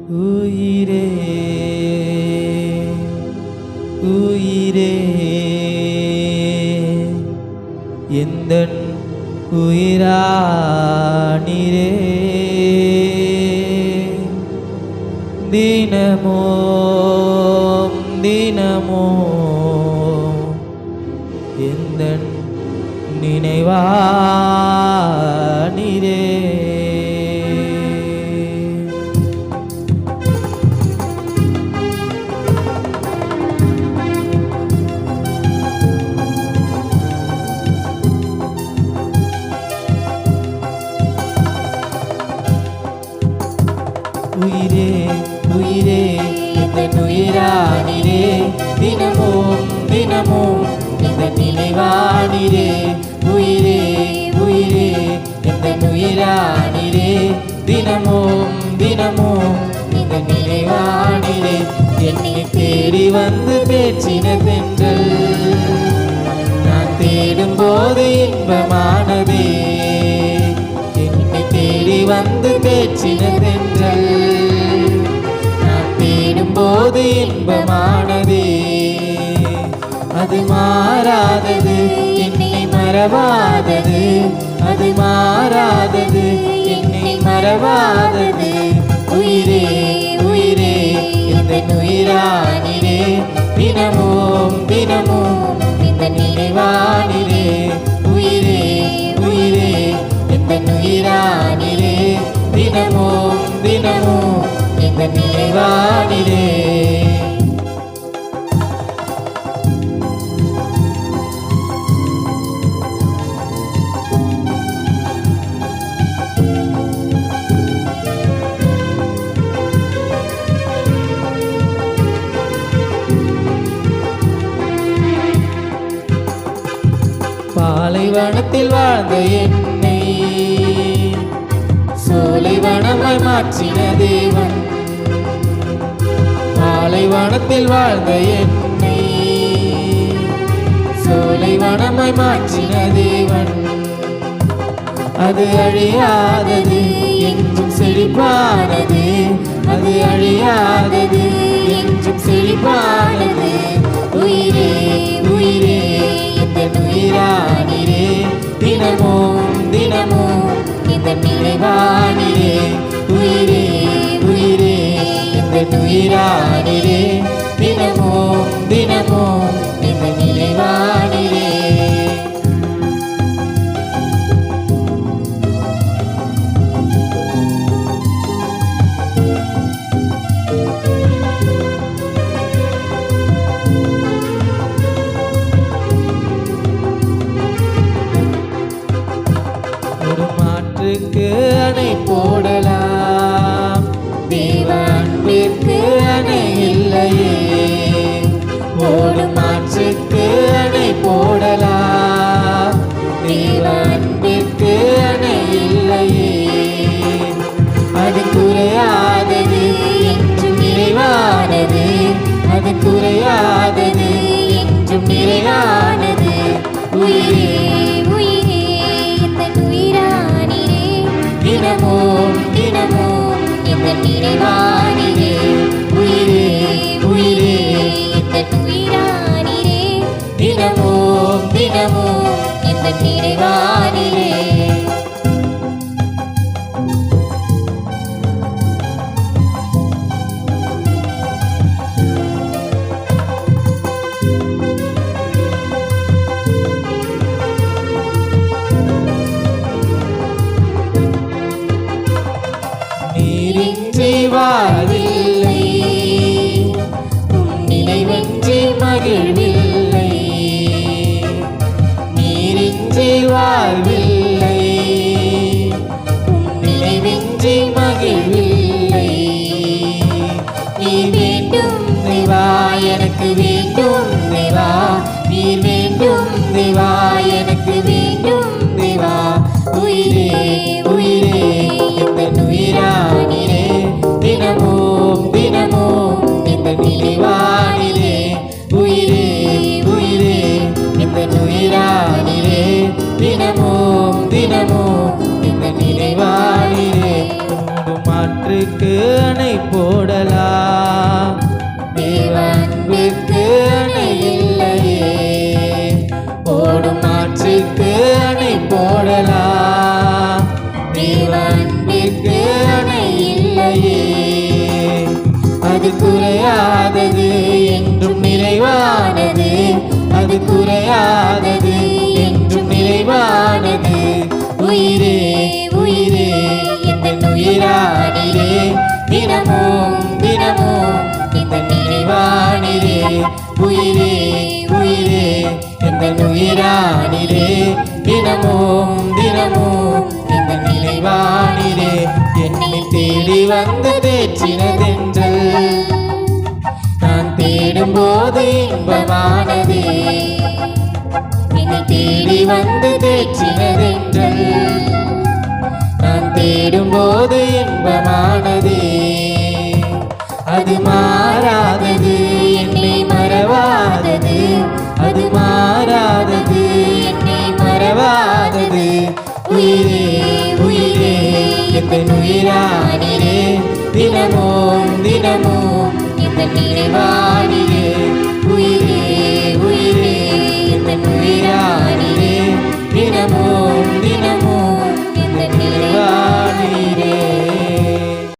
உயிரே உயிரே எந்தன் உயிரானிரே தினமோம் தினமோம் எந்தன் நினைவானிரே உயிரே உயிரே எந்தன் உயிரானிரே தினமும் தினமும் எந்தன் நினைவானிரே உயிரே உயிரே எந்தன் உயிரானிரே தினமும் தினமும் எந்தன் நினைவானிரே என்னை தேடி வந்து பேச்சின தென்றல் நான் தேடும் போது இன்பமானதே என்னை தேடி வந்து பேச்சின தென்றல் நான் தேடும் போது இன்பமானதே அது மாறாதது என்னை மறவாதது அது மாறாதது என்னை மறவாதது உயிரே உயிரே எந்தன் உயிரானிரே தினமும் தினமும் இந்த நினைவானிரே உயிரே உயிரே எந்தன் உயிரானிரே தினமும் தினமும் இந்த நினைவானிரே பாலைவனத்தில் வாழ்ந்த என்னை சோலைவனமாய் மாற்றின தேவன் பாலைவனத்தில் வாழ்ந்த என்னை சோலைவனமாய் மாற்றின தேவன் அது அழியாதது என்றும் செழிப்பானது அது அழியாதது என்றும் செழிப்பானது உயிரே உயிரே எந்தன் உயிரானிரே தினமும் தினமும் இந்த நினைவானிரே உயிரே உயிரே எந்தன் உயிரானிரே தினமும் தினமும் இந்த நினைவானிரே அணை போடலாம் தேவ அன்பிற்கு அணை இல்லையே ஓடும் ஆற்றுக்கு அணை போடலாம் தேவ அன்பிற்கு அணை இல்லையே அது குறையாதது என்றும் நிறைவானது அது குறையாதது என்றும் நிறைவானது உயிரே உயிரே எந்தன் உயிரானிரே தினமும் தினமும் எந்தன் நினைவானிரே உயிரே உயிரே எந்தன் உயிரானிரே தினமும் தினமும் எந்தன் நினைவானிரே வாழ்வில்லை உன் நினைவென்றி மகிழ்வில்லை நீரின்றி வாழ்வில்லை உன் நினைவென்றி மகிழ்வில்லை நீ வேண்டும் தேவா எனக்கு வேண்டும் தேவா நீர் வேண்டும் தேவா எனக்கு வேண்டும் தேவா உயிரே உயிரே எந்தன் உயிரானிரே தினமும் தினமும் அணை போடலாம். தேவ அன்பிற்கு அணை இல்லையே, போடும் ஆற்றுக்கு அணை போடலாம். தேவ அன்பிற்கு அணை இல்லையே, அது குறையாதது என்றும் நிறைவானது. அது குறையாதது என்றும் நிறைவானது. உயிரே உயிரே இந்த உயிரானிரே, தினமும் தினமும் இந்த நினைவானிரே. உயிரே உயிரே இந்த உயிரானிரே, தினமும் தினமும் இந்த நினைவானிரே. என்னை தேடி வந்து தேற்றினதென்றல், நான் தேடும் போது இன்பமானதே. என்னை தேடி வந்து தேற்றினதென்றல், நான் தேடும் போது இன்பமானதே. அது மாறாதது, என்னை மறவாதது. அது மாறாதது, என்னை மறவாதது. உயிரே உயிரே இந்த உயிரானிரே, தினமும் தினமும் இந்த நினைவானிரே.